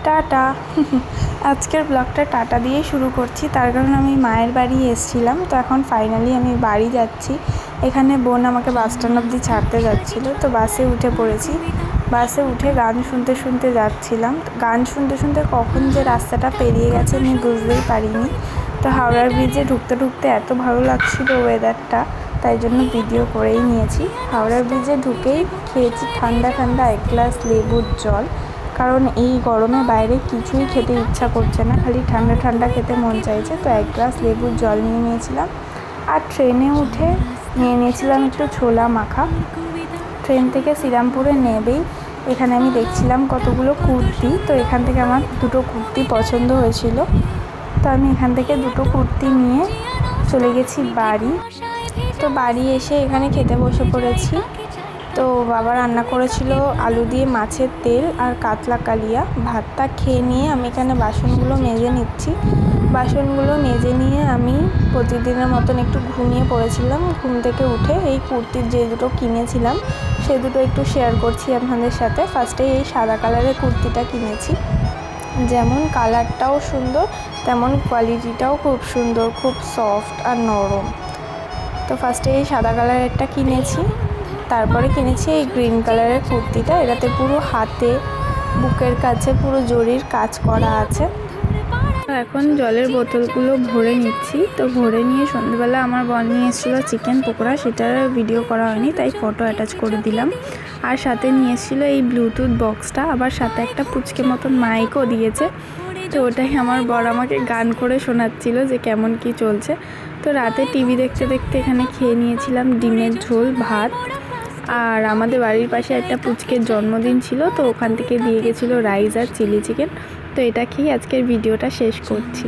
Tata. আজকের ব্লগটা tata দিয়ে শুরু করছি, তার কারণ আমি মায়ের বাড়ি এসেছিলাম। তো এখন ফাইনালি আমি বাড়ি যাচ্ছি। এখানে বোন আমাকে বাস স্ট্যান্ড অবধি ছাড়তে যাচ্ছিলো, তো বাসে উঠে পড়েছি। বাসে উঠে গান শুনতে শুনতে যাচ্ছিলাম। গান শুনতে শুনতে কখন যে রাস্তাটা পেরিয়ে গেছে আমি বুঝতেই পারিনি। তো হাওড়ার ব্রিজে ঢুকতে ঢুকতে এত ভালো লাগছিল ওয়েদারটা, তাই জন্য ভিডিও করেই নিয়েছি। হাওড়ার ব্রিজে ঢুকেই খেয়েছি ঠান্ডা ঠান্ডা এক গ্লাস লেবুর জল, কারণ এই গরমে বাইরে কিছুই খেতে ইচ্ছা করছে না, খালি ঠান্ডা ঠান্ডা খেতে মন চাইছে। তো এক গ্লাস লেবুর জল নিয়ে নিয়েছিলাম। আর ট্রেনে উঠে নিয়ে নিয়েছিলাম একটু ছোলা মাখা। ট্রেন থেকে শ্রীরামপুরে নেবেই এখানে আমি দেখছিলাম কতগুলো কুর্তি, তো এখান থেকে আমার দুটো কুর্তি পছন্দ হয়েছিল। তো আমি এখান থেকে দুটো কুর্তি নিয়ে চলে গেছি বাড়ি। তো বাড়ি এসে এখানে খেতে বসে পড়েছি। তো বাবা রান্না করেছিল আলু দিয়ে মাছের তেল আর কাতলা কালিয়া। ভাতটা খেয়ে নিয়ে আমি এখানে বাসনগুলো মেজে নিচ্ছি। বাসনগুলো মেজে নিয়ে আমি প্রতিদিনের মতন একটু ঘুমিয়ে পড়েছিলাম। ঘুম থেকে উঠে এই কুর্তির যে দুটো কিনেছিলাম সে দুটো একটু শেয়ার করছি আপনাদের সাথে। ফার্স্টে এই সাদা কালারের কুর্তিটা কিনেছি, যেমন কালারটাও সুন্দর তেমন কোয়ালিটিটাও খুব সুন্দর, খুব সফট আর নরম। তো ফার্স্টে এই সাদা কালারেরটা কিনেছি, তারপরে কিনেছি এই গ্রিন কালারের কুর্তিটা। এটাতে পুরো হাতে বুকের কাছে পুরো জরির কাজ করা আছে। তো এখন জলের বোতলগুলো ভরে নিচ্ছি। তো ভরে নিয়ে সন্ধ্যেবেলা আমার বোন নিয়ে এসেছিলো চিকেন পকোড়া, সেটার ভিডিও করা হয়নি তাই ফটো অ্যাটাচ করে দিলাম। আর সাথে নিয়ে এসেছিলো এই ব্লুটুথ বক্সটা, আবার সাথে একটা পুচকে মতন মাইকও দিয়েছে। তো ওটাই আমার বর আমাকে গান করে শোনাচ্ছিল যে কেমন কি চলছে। তো রাতে টিভি দেখতে দেখতে এখানে খেয়ে নিয়েছিলাম ডিমের ঝোল ভাত। আর আমাদের বাড়ির পাশে একটা পুচকের জন্মদিন ছিল, তো ওখান থেকে দিয়ে গেছিলো রাইস আর চিলি চিকেন। তো এটা খেয়ে আজকের ভিডিওটা শেষ করছি।